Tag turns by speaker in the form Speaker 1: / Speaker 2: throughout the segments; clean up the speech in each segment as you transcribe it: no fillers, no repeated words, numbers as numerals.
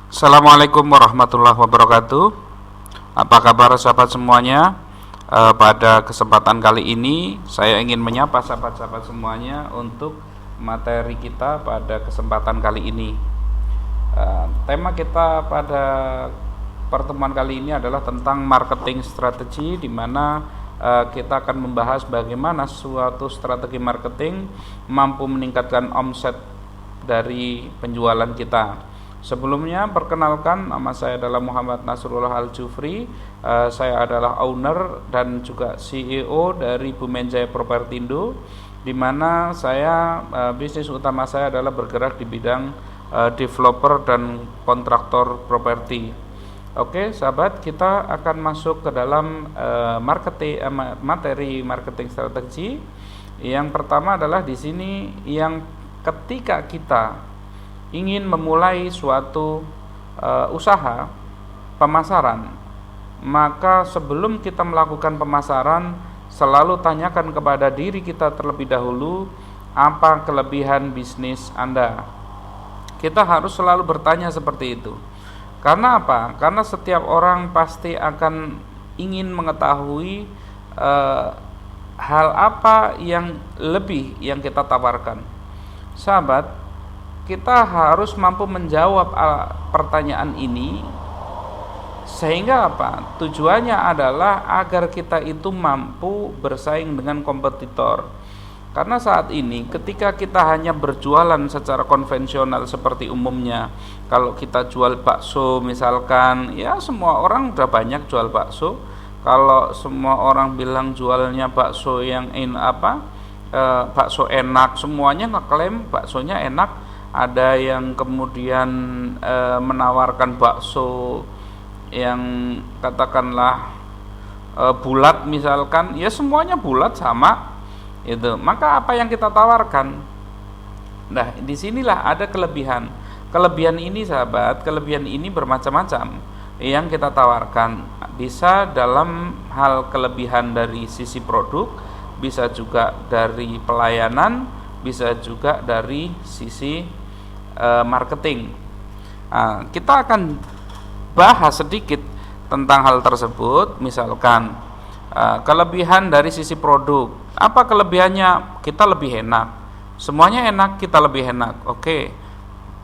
Speaker 1: Assalamualaikum warahmatullahi wabarakatuh. Apa kabar sahabat semuanya? Pada kesempatan kali ini saya ingin menyapa sahabat-sahabat semuanya untuk materi kita pada kesempatan kali ini. Tema kita pada pertemuan kali ini adalah tentang marketing strategi, di mana kita akan membahas bagaimana suatu strategi marketing mampu meningkatkan omset dari penjualan kita. Sebelumnya, perkenalkan, nama saya adalah Muhammad Nasrullah Al-Jufri. Saya adalah owner dan juga CEO dari Bumenjaya Propertindo, di mana saya bisnis utama saya adalah bergerak di bidang developer dan kontraktor properti. Oke, sahabat, kita akan masuk ke dalam materi marketing strategi. Yang pertama adalah di sini, yang ketika kita ingin memulai suatu usaha pemasaran, maka sebelum kita melakukan pemasaran, selalu tanyakan kepada diri kita terlebih dahulu, apa kelebihan bisnis Anda. Kita harus selalu bertanya seperti itu. Karena apa? Karena setiap orang pasti akan ingin mengetahui hal apa yang lebih yang kita tawarkan. Sahabat, kita harus mampu menjawab pertanyaan ini, sehingga apa? Tujuannya adalah agar kita itu mampu bersaing dengan kompetitor. Karena saat ini ketika kita hanya berjualan secara konvensional seperti umumnya, kalau kita jual bakso misalkan, ya semua orang udah banyak jual bakso. Kalau semua orang bilang jualnya bakso yang bakso enak, semuanya ngeklaim baksonya enak. Ada yang kemudian menawarkan bakso yang katakanlah bulat misalkan, ya semuanya bulat sama itu. Maka apa yang kita tawarkan? Nah, disinilah ada kelebihan. Kelebihan ini sahabat, kelebihan ini bermacam-macam yang kita tawarkan. Bisa dalam hal kelebihan dari sisi produk, bisa juga dari pelayanan, bisa juga dari sisi marketing. Kita akan bahas sedikit tentang hal tersebut. Misalkan kelebihan dari sisi produk. Apa kelebihannya? Kita lebih enak. Semuanya enak, kita lebih enak. Oke.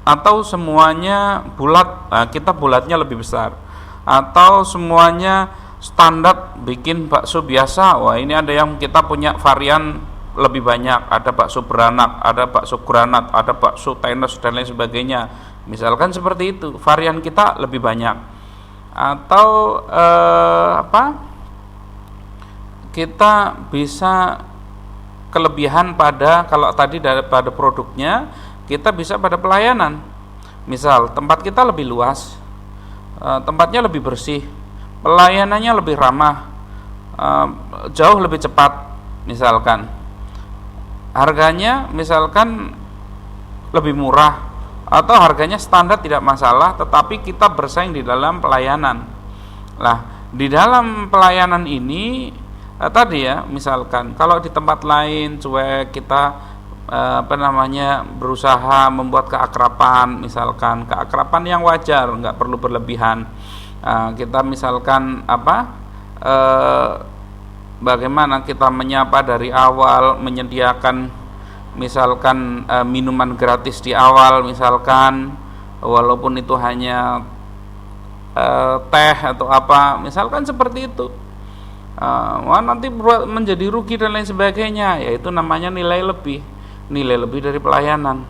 Speaker 1: Atau semuanya bulat, kita bulatnya lebih besar. Atau semuanya standar bikin bakso biasa. Wah, ini ada yang kita punya varian lebih banyak. Ada bakso beranak, ada bakso granat, ada bakso tenis dan lain sebagainya. Misalkan seperti itu, varian kita lebih banyak. Atau kita bisa kelebihan pada, kalau tadi pada produknya, kita bisa pada pelayanan. Misal tempat kita lebih luas, tempatnya lebih bersih, pelayanannya lebih ramah, jauh lebih cepat. Misalkan harganya misalkan lebih murah, atau harganya standar tidak masalah, tetapi kita bersaing di dalam pelayanan. Nah, di dalam pelayanan ini tadi ya, misalkan kalau di tempat lain cuek, kita berusaha membuat keakraban, misalkan keakraban yang wajar, nggak perlu berlebihan. Kita misalkan bagaimana kita menyapa dari awal, menyediakan misalkan minuman gratis di awal, misalkan walaupun itu hanya teh atau apa, misalkan seperti itu. Nanti menjadi rugi dan lain sebagainya, yaitu namanya nilai lebih dari pelayanan.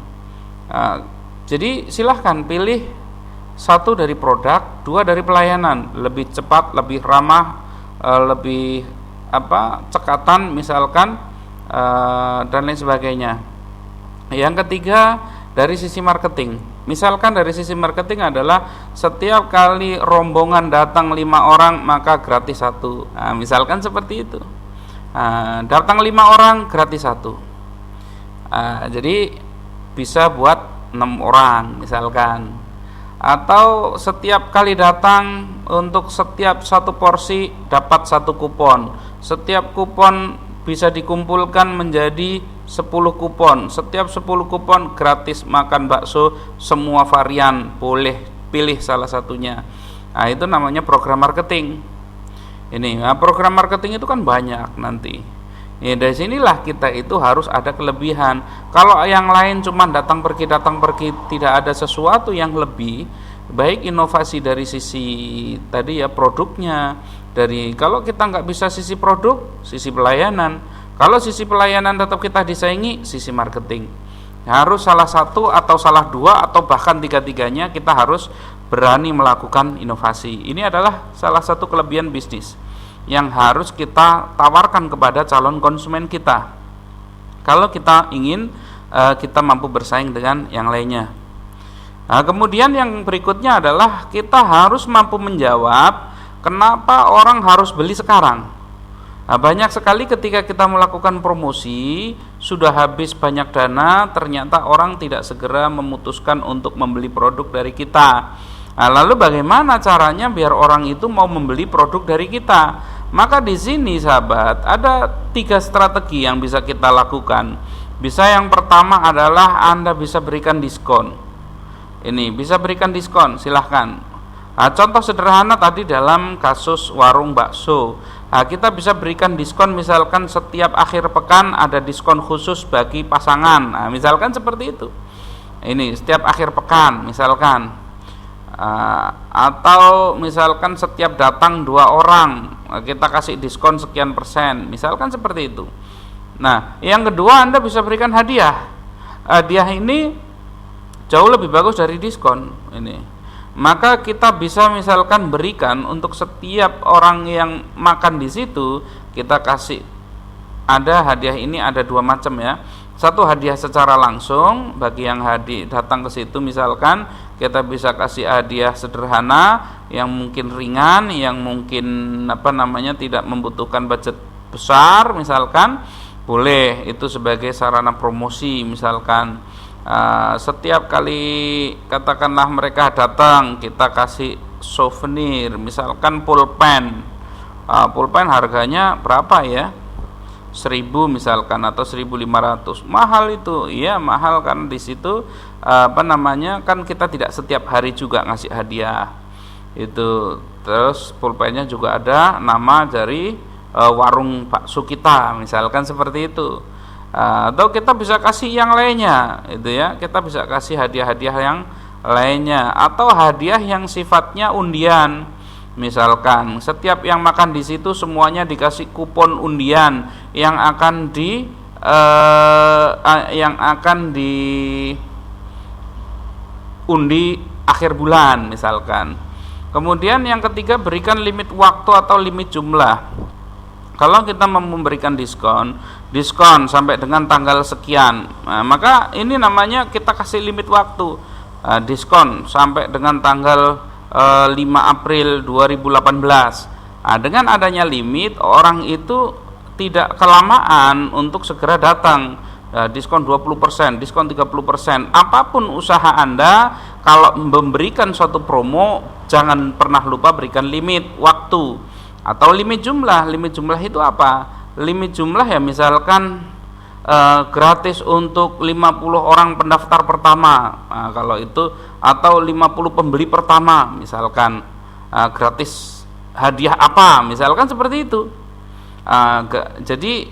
Speaker 1: Jadi silahkan pilih satu dari produk, dua dari pelayanan, lebih cepat, lebih ramah, lebih cekatan misalkan, dan lain sebagainya. Yang ketiga, dari sisi marketing. Misalkan dari sisi marketing adalah setiap kali rombongan datang 5 orang maka gratis 1. Misalkan seperti itu. Datang 5 orang gratis 1. Jadi bisa buat 6 orang misalkan. Atau setiap kali datang, untuk setiap satu porsi dapat 1 kupon. Setiap kupon bisa dikumpulkan menjadi 10 kupon. Setiap 10 kupon gratis makan bakso semua varian, boleh pilih salah satunya. Nah, itu namanya program marketing. Program marketing itu kan banyak nanti. Dari sinilah kita itu harus ada kelebihan. Kalau yang lain cuma datang pergi, tidak ada sesuatu yang lebih, baik inovasi dari sisi tadi ya produknya, kalau kita nggak bisa sisi produk, sisi pelayanan. Kalau sisi pelayanan tetap kita disaingi, sisi marketing. Harus salah satu atau salah dua atau bahkan tiga-tiganya kita harus berani melakukan inovasi. Ini adalah salah satu kelebihan bisnis yang harus kita tawarkan kepada calon konsumen kita. Kalau kita ingin kita mampu bersaing dengan yang lainnya. Nah, kemudian yang berikutnya adalah kita harus mampu menjawab kenapa orang harus beli sekarang. Nah, banyak sekali ketika kita melakukan promosi, sudah habis banyak dana, ternyata orang tidak segera memutuskan untuk membeli produk dari kita. Nah, lalu bagaimana caranya biar orang itu mau membeli produk dari kita? Maka di sini sahabat, ada 3 strategi yang bisa kita lakukan. Bisa yang pertama adalah Anda bisa berikan diskon. Bisa berikan diskon, silahkan. Nah, contoh sederhana tadi dalam kasus warung bakso. Nah, kita bisa berikan diskon, misalkan setiap akhir pekan ada diskon khusus bagi pasangan. Nah, misalkan seperti itu. Setiap akhir pekan misalkan. Atau misalkan setiap datang 2 orang kita kasih diskon sekian persen, misalkan seperti itu. Nah, yang kedua Anda bisa berikan hadiah. Hadiah ini jauh lebih bagus dari diskon. Maka kita bisa misalkan berikan untuk setiap orang yang makan di situ, kita kasih ada hadiah. Ini ada 2 macam ya. Satu hadiah secara langsung bagi yang datang ke situ, misalkan kita bisa kasih hadiah sederhana yang mungkin ringan, yang mungkin tidak membutuhkan budget besar, misalkan boleh itu sebagai sarana promosi. Misalkan setiap kali katakanlah mereka datang, kita kasih souvenir, misalkan pulpen. Pulpen harganya berapa ya? 1.000 misalkan atau 1.500. Mahal itu. Iya, mahal karena di situ kan kita tidak setiap hari juga ngasih hadiah. Terus pulpennya juga ada nama dari warung bakso kita, misalkan seperti itu. Atau kita bisa kasih yang lainnya, kita bisa kasih hadiah-hadiah yang lainnya, atau hadiah yang sifatnya undian. Misalkan setiap yang makan di situ semuanya dikasih kupon undian yang akan diundi akhir bulan misalkan. Kemudian yang ketiga, berikan limit waktu atau limit jumlah. Kalau kita memberikan diskon sampai dengan tanggal sekian, maka ini namanya kita kasih limit waktu. Diskon sampai dengan tanggal 5 April 2018. Dengan adanya limit, orang itu tidak kelamaan untuk segera datang. Diskon 20%, diskon 30%. Apapun usaha Anda, kalau memberikan suatu promo, jangan pernah lupa berikan limit waktu. Atau limit jumlah. Limit jumlah itu apa? Limit jumlah ya misalkan gratis untuk 50 orang pendaftar pertama. Kalau itu, atau 50 pembeli pertama misalkan, gratis hadiah apa, misalkan seperti itu. Jadi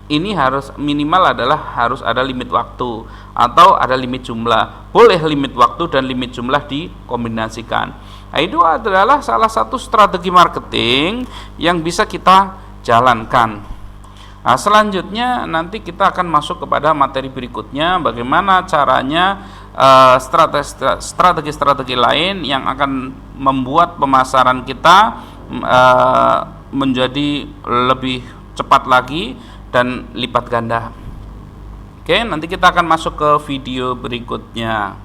Speaker 1: ini harus minimal harus ada limit waktu atau ada limit jumlah. Boleh limit waktu dan limit jumlah dikombinasikan. Itu adalah salah satu strategi marketing yang bisa kita jalankan. Selanjutnya nanti kita akan masuk kepada materi berikutnya, bagaimana caranya strategi-strategi lain yang akan membuat pemasaran kita menjadi lebih cepat lagi dan lipat ganda. Oke, nanti kita akan masuk ke video berikutnya.